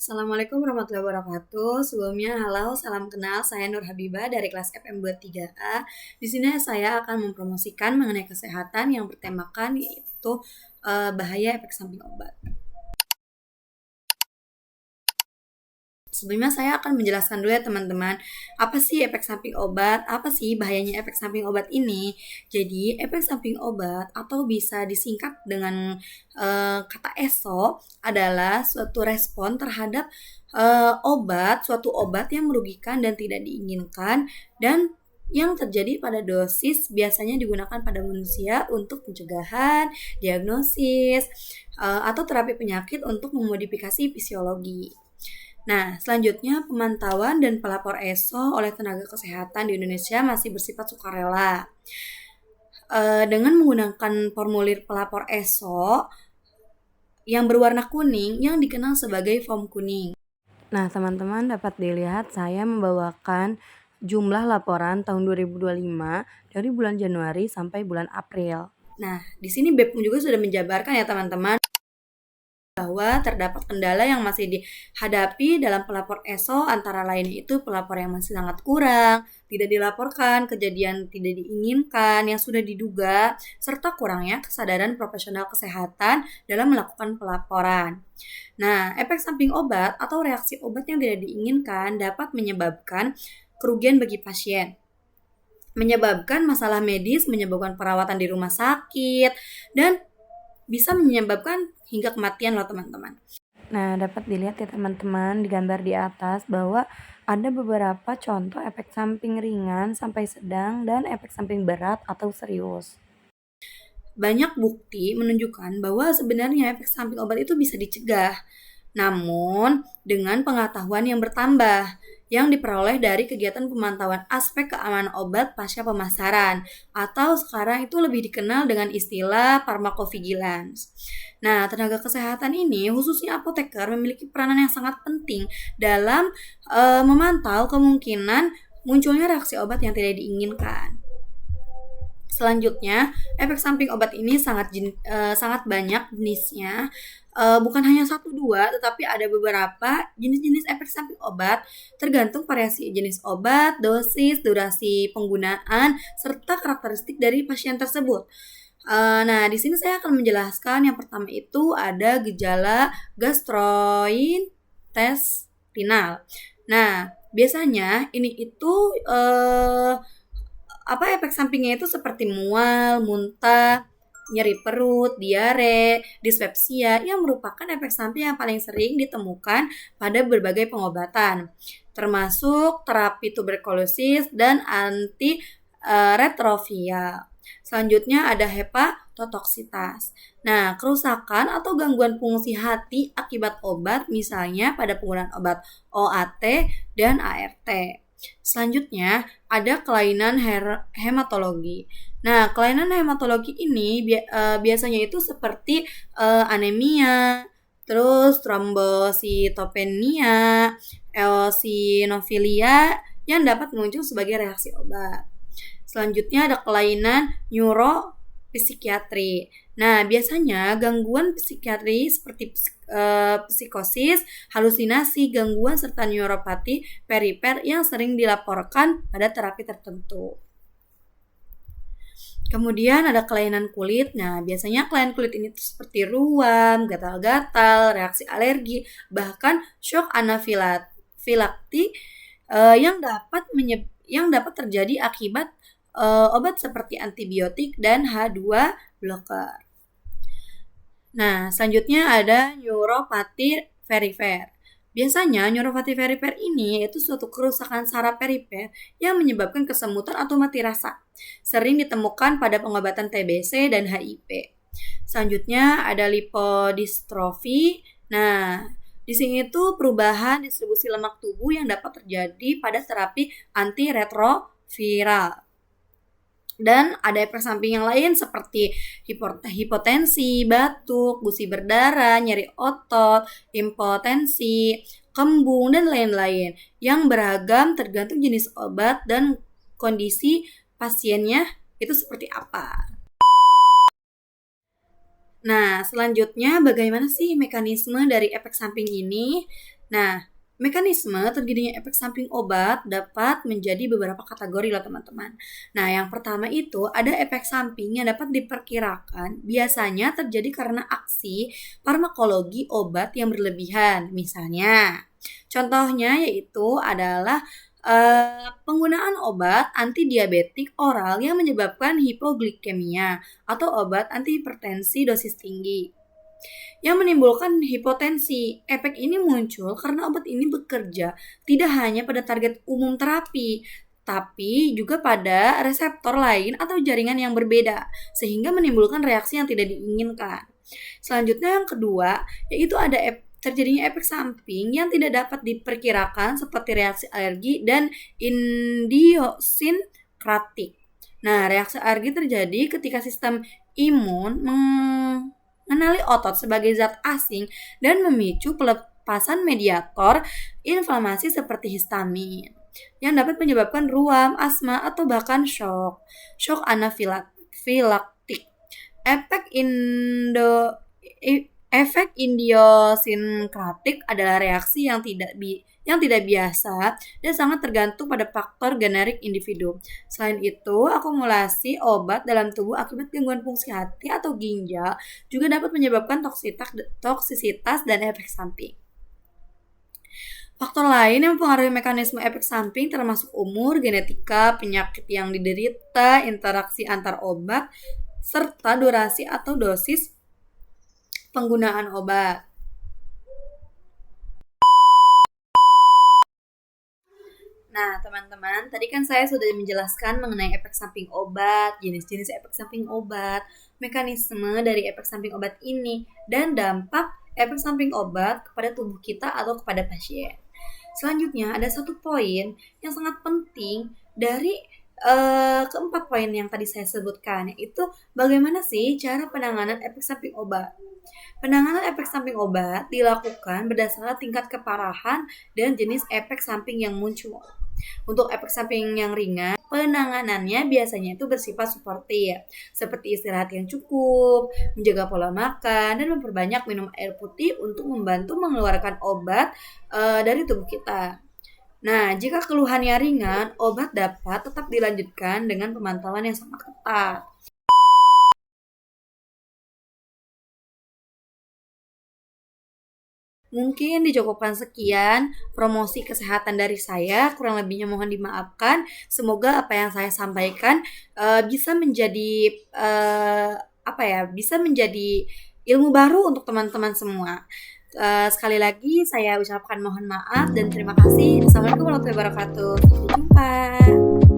Assalamualaikum warahmatullahi wabarakatuh. Sebelumnya, halo, salam kenal. Saya Nur Habibah dari kelas FM23A. Di sini saya akan mempromosikan mengenai kesehatan yang bertemakan yaitu bahaya efek samping obat. Sebelumnya saya akan menjelaskan dulu ya teman-teman, apa sih efek samping obat, apa sih bahayanya efek samping obat ini. Jadi efek samping obat atau bisa disingkat dengan kata ESO adalah suatu respon terhadap suatu obat yang merugikan dan tidak diinginkan dan yang terjadi pada dosis biasanya digunakan pada manusia untuk pencegahan, diagnosis, atau terapi penyakit untuk memodifikasi fisiologi. Nah, selanjutnya pemantauan dan pelapor ESO oleh tenaga kesehatan di Indonesia masih bersifat sukarela. Dengan menggunakan formulir pelapor ESO yang berwarna kuning yang dikenal sebagai form kuning. Nah, teman-teman dapat dilihat saya membawakan jumlah laporan tahun 2025 dari bulan Januari sampai bulan April. Nah, di sini BEM juga sudah menjabarkan ya teman-teman bahwa terdapat kendala yang masih dihadapi dalam pelapor ESO, antara lain itu pelapor yang masih sangat kurang, tidak dilaporkan, kejadian tidak diinginkan yang sudah diduga, serta kurangnya kesadaran profesional kesehatan dalam melakukan pelaporan. Nah, efek samping obat atau reaksi obat yang tidak diinginkan dapat menyebabkan kerugian bagi pasien, menyebabkan masalah medis, menyebabkan perawatan di rumah sakit, dan bisa menyebabkan hingga kematian loh teman-teman. Nah, dapat dilihat ya teman-teman di gambar di atas bahwa ada beberapa contoh efek samping ringan sampai sedang dan efek samping berat atau serius. Banyak bukti menunjukkan bahwa sebenarnya efek samping obat itu bisa dicegah, namun dengan pengetahuan yang bertambah yang diperoleh dari kegiatan pemantauan aspek keamanan obat pasca pemasaran atau sekarang itu lebih dikenal dengan istilah pharmacovigilance. Nah, tenaga kesehatan ini khususnya apoteker memiliki peranan yang sangat penting dalam memantau kemungkinan munculnya reaksi obat yang tidak diinginkan. Selanjutnya, efek samping obat ini sangat banyak jenisnya. Bukan hanya 1-2, tetapi ada beberapa jenis-jenis efek samping obat tergantung variasi jenis obat, dosis, durasi penggunaan, serta karakteristik dari pasien tersebut. Nah, di sini saya akan menjelaskan yang pertama itu ada gejala gastrointestinal. Nah, biasanya ini itu efek sampingnya itu seperti mual, muntah, nyeri perut, diare, dispepsia yang merupakan efek samping yang paling sering ditemukan pada berbagai pengobatan, termasuk terapi tuberkulosis dan anti retroviral. Selanjutnya ada hepatotoksitas. Nah, kerusakan atau gangguan fungsi hati akibat obat, misalnya pada penggunaan obat OAT dan ART. Selanjutnya ada kelainan hematologi. Nah, kelainan hematologi ini biasanya itu seperti anemia, terus trombositopenia, eosinofilia yang dapat muncul sebagai reaksi obat. Selanjutnya ada kelainan neuropsikiatri. Nah, biasanya gangguan psikiatri seperti psikosis, halusinasi, gangguan serta neuropati perifer yang sering dilaporkan pada terapi tertentu. Kemudian ada kelainan kulit. Nah, biasanya kelainan kulit ini seperti ruam, gatal-gatal, reaksi alergi, bahkan shock anafilaktik yang dapat terjadi akibat obat seperti antibiotik dan H2 blocker. Nah, selanjutnya ada neuropati perifer. Biasanya neuropati perifer ini yaitu suatu kerusakan saraf perifer yang menyebabkan kesemutan atau mati rasa. Sering ditemukan pada pengobatan TBC dan HIV. Selanjutnya ada lipodystrofi. Nah, di sini itu perubahan distribusi lemak tubuh yang dapat terjadi pada terapi antiretroviral. Dan ada efek samping yang lain seperti hipotensi, batuk, gusi berdarah, nyeri otot, impotensi, kembung, dan lain-lain yang beragam tergantung jenis obat dan kondisi pasiennya itu seperti apa. Nah, selanjutnya bagaimana sih mekanisme dari efek samping ini? Nah, mekanisme terjadinya efek samping obat dapat menjadi beberapa kategori loh teman-teman. Nah, yang pertama itu ada efek samping yang dapat diperkirakan biasanya terjadi karena aksi farmakologi obat yang berlebihan. Misalnya, contohnya yaitu adalah penggunaan obat antidiabetik oral yang menyebabkan hipoglikemia atau obat antihipertensi dosis tinggi yang menimbulkan hipotensi. Efek ini muncul karena obat ini bekerja tidak hanya pada target umum terapi, tapi juga pada reseptor lain atau jaringan yang berbeda, sehingga menimbulkan reaksi yang tidak diinginkan. Selanjutnya yang kedua, yaitu ada terjadinya efek samping yang tidak dapat diperkirakan seperti reaksi alergi dan idiosinkratik. Nah, reaksi alergi terjadi ketika sistem imun mengenali otot sebagai zat asing dan memicu pelepasan mediator inflamasi seperti histamin yang dapat menyebabkan ruam, asma, atau bahkan shock anafilaktik. Efek idiosinkratik adalah reaksi yang tidak biasa dan sangat tergantung pada faktor generik individu. Selain itu, akumulasi obat dalam tubuh akibat gangguan fungsi hati atau ginjal juga dapat menyebabkan toksisitas dan efek samping. Faktor lain yang mempengaruhi mekanisme efek samping termasuk umur, genetika, penyakit yang diderita, interaksi antar obat, serta durasi atau dosis penggunaan obat. Nah, teman-teman, tadi kan saya sudah menjelaskan mengenai efek samping obat, jenis-jenis efek samping obat, mekanisme dari efek samping obat ini, dan dampak efek samping obat kepada tubuh kita atau kepada pasien. Selanjutnya, ada satu poin yang sangat penting dari keempat poin yang tadi saya sebutkan, yaitu bagaimana sih cara penanganan efek samping obat. Penanganan efek samping obat dilakukan berdasarkan tingkat keparahan dan jenis efek samping yang muncul. Untuk efek samping yang ringan, penanganannya biasanya itu bersifat suportif, seperti istirahat yang cukup, menjaga pola makan, dan memperbanyak minum air putih untuk membantu mengeluarkan obat dari tubuh kita. Nah, jika keluhannya ringan, obat dapat tetap dilanjutkan dengan pemantauan yang sangat ketat. Mungkin dicukupkan sekian promosi kesehatan dari saya, kurang lebihnya mohon dimaafkan. Semoga apa yang saya sampaikan bisa menjadi bisa menjadi ilmu baru untuk teman-teman semua. Sekali lagi saya ucapkan mohon maaf dan terima kasih. Assalamualaikum warahmatullahi wabarakatuh. Sampai jumpa.